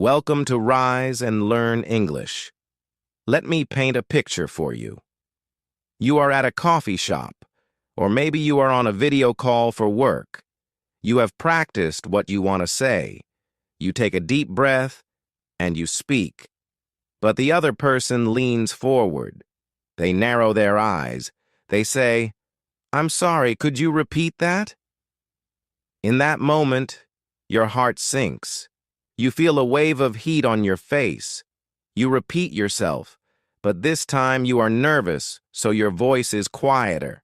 Welcome to Rise and Learn English. Let me paint a picture for you. You are at a coffee shop, or maybe you are on a video call for work. You have practiced what you want to say. You take a deep breath, and you speak. But the other person leans forward. They narrow their eyes. They say, "I'm sorry, could you repeat that?" In that moment, your heart sinks. You feel a wave of heat on your face. You repeat yourself, but this time you are nervous, so your voice is quieter.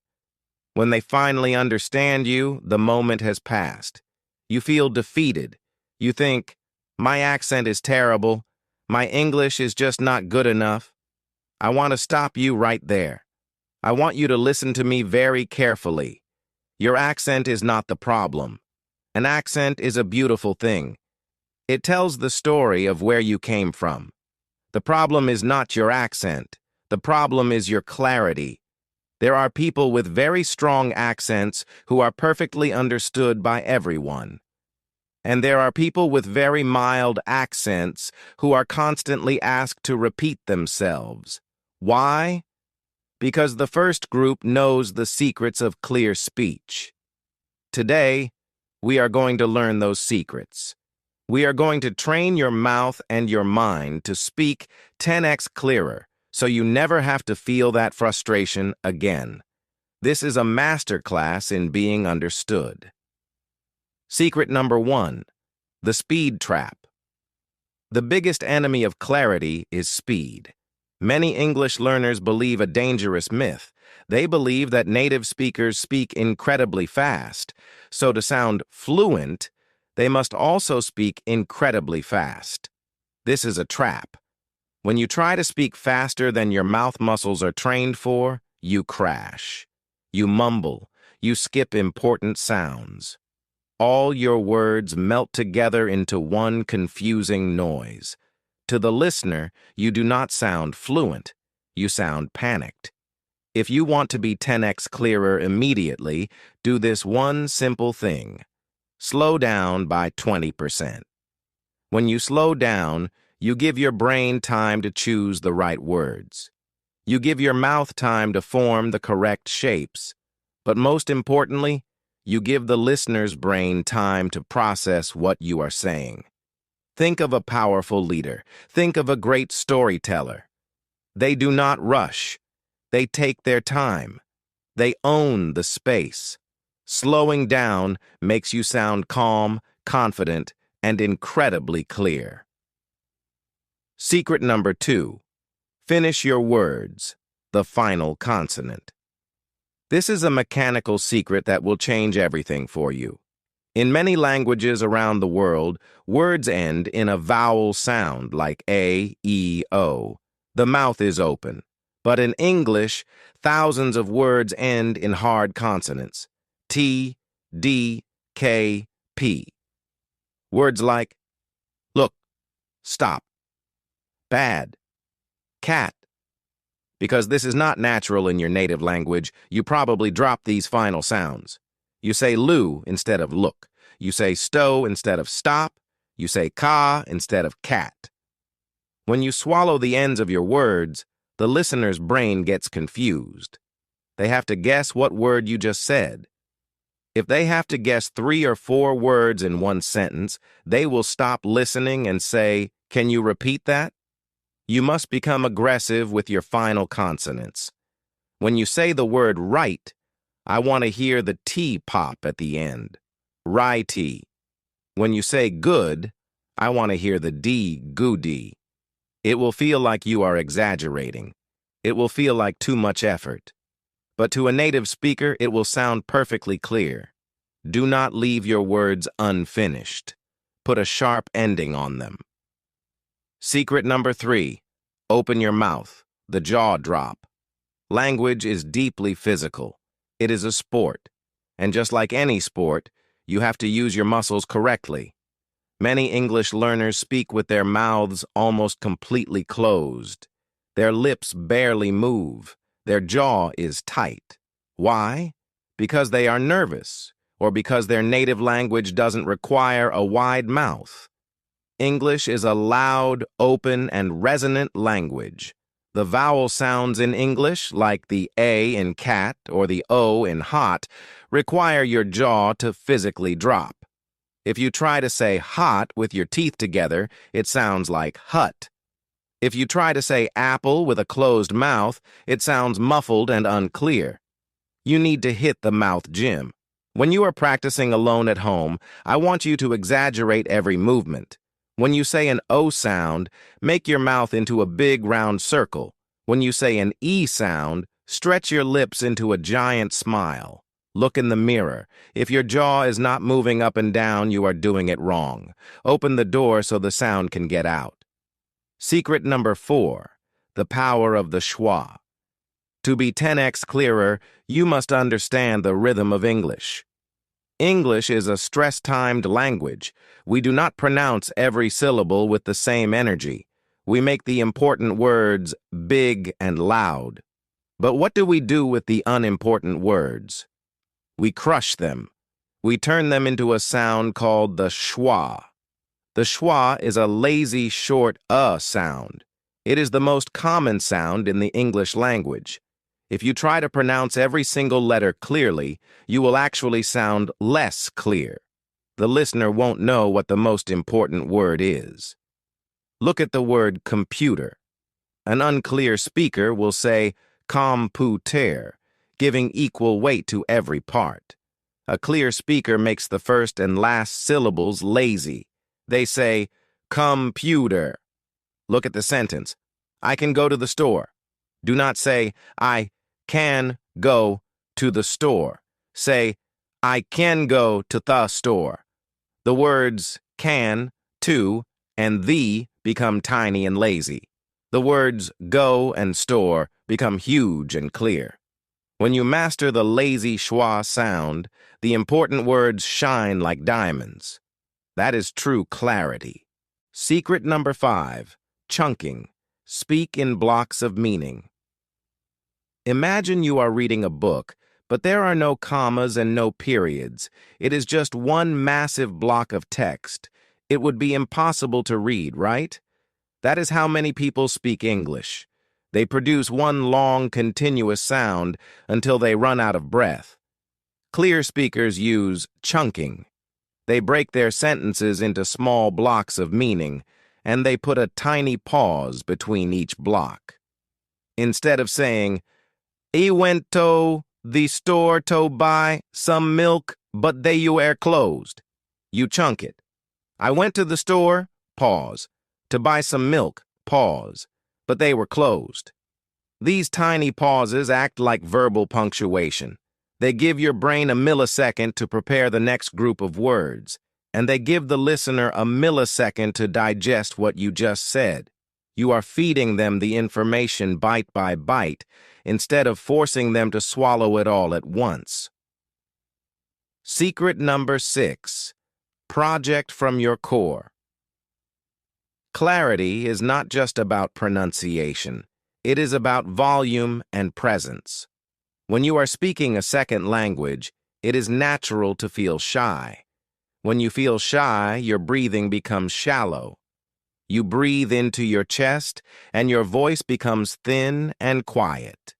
When they finally understand you, the moment has passed. You feel defeated. You think, "My accent is terrible. My English is just not good enough." I want to stop you right there. I want you to listen to me very carefully. Your accent is not the problem. An accent is a beautiful thing. It tells the story of where you came from. The problem is not your accent. The problem is your clarity. There are people with very strong accents who are perfectly understood by everyone. And there are people with very mild accents who are constantly asked to repeat themselves. Why? Because the first group knows the secrets of clear speech. Today, we are going to learn those secrets. We are going to train your mouth and your mind to speak 10x clearer, so you never have to feel that frustration again. This is a masterclass in being understood. Secret number 1, the speed trap. The biggest enemy of clarity is speed. Many English learners believe a dangerous myth. They believe that native speakers speak incredibly fast, so to sound fluent, they must also speak incredibly fast. This is a trap. When you try to speak faster than your mouth muscles are trained for, you crash. You mumble. You skip important sounds. All your words melt together into one confusing noise. To the listener, you do not sound fluent. You sound panicked. If you want to be 10x clearer immediately, do this one simple thing. Slow down by 20%. When you slow down, you give your brain time to choose the right words. You give your mouth time to form the correct shapes. But most importantly, you give the listener's brain time to process what you are saying. Think of a powerful leader. Think of a great storyteller. They do not rush. They take their time. They own the space. Slowing down makes you sound calm, confident, and incredibly clear. Secret number 2, finish your words, the final consonant. This is a mechanical secret that will change everything for you. In many languages around the world, words end in a vowel sound like A, E, O. The mouth is open. But in English, thousands of words end in hard consonants. T, D, K, P. Words like look, stop, bad, cat. Because this is not natural in your native language, you probably drop these final sounds. You say loo instead of look. You say stow instead of stop. You say ka instead of cat. When you swallow the ends of your words, the listener's brain gets confused. They have to guess what word you just said. If they have to guess 3 or 4 words in one sentence, they will stop listening and say, "Can you repeat that?" You must become aggressive with your final consonants. When you say the word right, I want to hear the T pop at the end. Righty. When you say good, I want to hear the D, goody. It will feel like you are exaggerating. It will feel like too much effort. But to a native speaker, it will sound perfectly clear. Do not leave your words unfinished. Put a sharp ending on them. Secret number 3, open your mouth, the jaw drop. Language is deeply physical. It is a sport. And just like any sport, you have to use your muscles correctly. Many English learners speak with their mouths almost completely closed. Their lips barely move. Their jaw is tight. Why? Because they are nervous, or because their native language doesn't require a wide mouth. English is a loud, open, and resonant language. The vowel sounds in English, like the A in cat or the O in hot, require your jaw to physically drop. If you try to say hot with your teeth together, it sounds like hut. If you try to say apple with a closed mouth, it sounds muffled and unclear. You need to hit the mouth gym. When you are practicing alone at home, I want you to exaggerate every movement. When you say an O sound, make your mouth into a big round circle. When you say an E sound, stretch your lips into a giant smile. Look in the mirror. If your jaw is not moving up and down, you are doing it wrong. Open the door so the sound can get out. Secret number 4, the power of the schwa. To be 10x clearer, you must understand the rhythm of English. English is a stress-timed language. We do not pronounce every syllable with the same energy. We make the important words big and loud. But what do we do with the unimportant words? We crush them. We turn them into a sound called the schwa. The schwa is a lazy, short sound. It is the most common sound in the English language. If you try to pronounce every single letter clearly, you will actually sound less clear. The listener won't know what the most important word is. Look at the word computer. An unclear speaker will say computer, giving equal weight to every part. A clear speaker makes the first and last syllables lazy. They say, computer. Look at the sentence. I can go to the store. Do not say, I can go to the store. Say, I can go to the store. The words can, to, and the become tiny and lazy. The words go and store become huge and clear. When you master the lazy schwa sound, the important words shine like diamonds. That is true clarity. Secret number 5, chunking. Speak in blocks of meaning. Imagine you are reading a book, but there are no commas and no periods. It is just one massive block of text. It would be impossible to read, right? That is how many people speak English. They produce one long, continuous sound until they run out of breath. Clear speakers use chunking. They break their sentences into small blocks of meaning, and they put a tiny pause between each block. Instead of saying, "I went to the store to buy some milk, but they were closed," you chunk it. I went to the store, pause, to buy some milk, pause, but they were closed. These tiny pauses act like verbal punctuation. They give your brain a millisecond to prepare the next group of words, and they give the listener a millisecond to digest what you just said. You are feeding them the information bite by bite, instead of forcing them to swallow it all at once. Secret number 6, project from your core. Clarity is not just about pronunciation. It is about volume and presence. When you are speaking a second language, it is natural to feel shy. When you feel shy, your breathing becomes shallow. You breathe into your chest, and your voice becomes thin and quiet.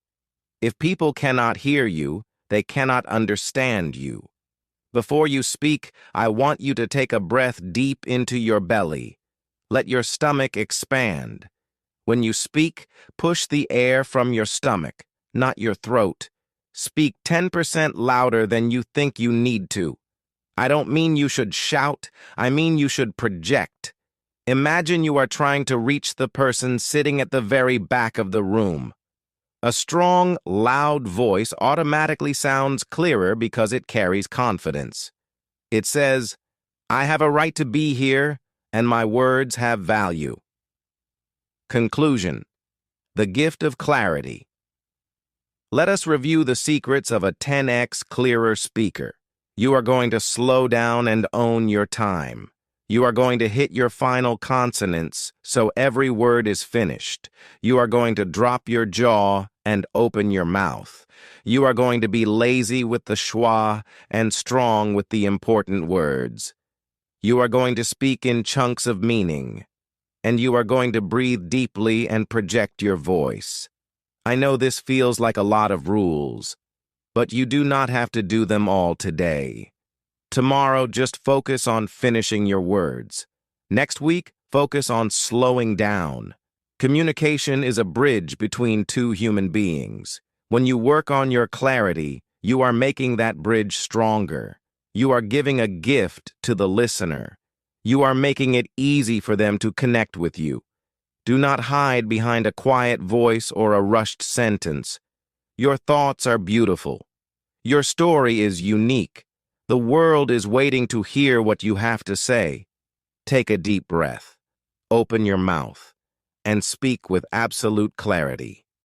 If people cannot hear you, they cannot understand you. Before you speak, I want you to take a breath deep into your belly. Let your stomach expand. When you speak, push the air from your stomach, not your throat. Speak 10% louder than you think you need to. I don't mean you should shout, I mean you should project. Imagine you are trying to reach the person sitting at the very back of the room. A strong, loud voice automatically sounds clearer because it carries confidence. It says, I have a right to be here, and my words have value. Conclusion: the gift of clarity. Let us review the secrets of a 10x clearer speaker. You are going to slow down and own your time. You are going to hit your final consonants so every word is finished. You are going to drop your jaw and open your mouth. You are going to be lazy with the schwa and strong with the important words. You are going to speak in chunks of meaning, and you are going to breathe deeply and project your voice. I know this feels like a lot of rules, but you do not have to do them all today. Tomorrow, just focus on finishing your words. Next week, focus on slowing down. Communication is a bridge between two human beings. When you work on your clarity, you are making that bridge stronger. You are giving a gift to the listener. You are making it easy for them to connect with you. Do not hide behind a quiet voice or a rushed sentence. Your thoughts are beautiful. Your story is unique. The world is waiting to hear what you have to say. Take a deep breath, open your mouth, and speak with absolute clarity.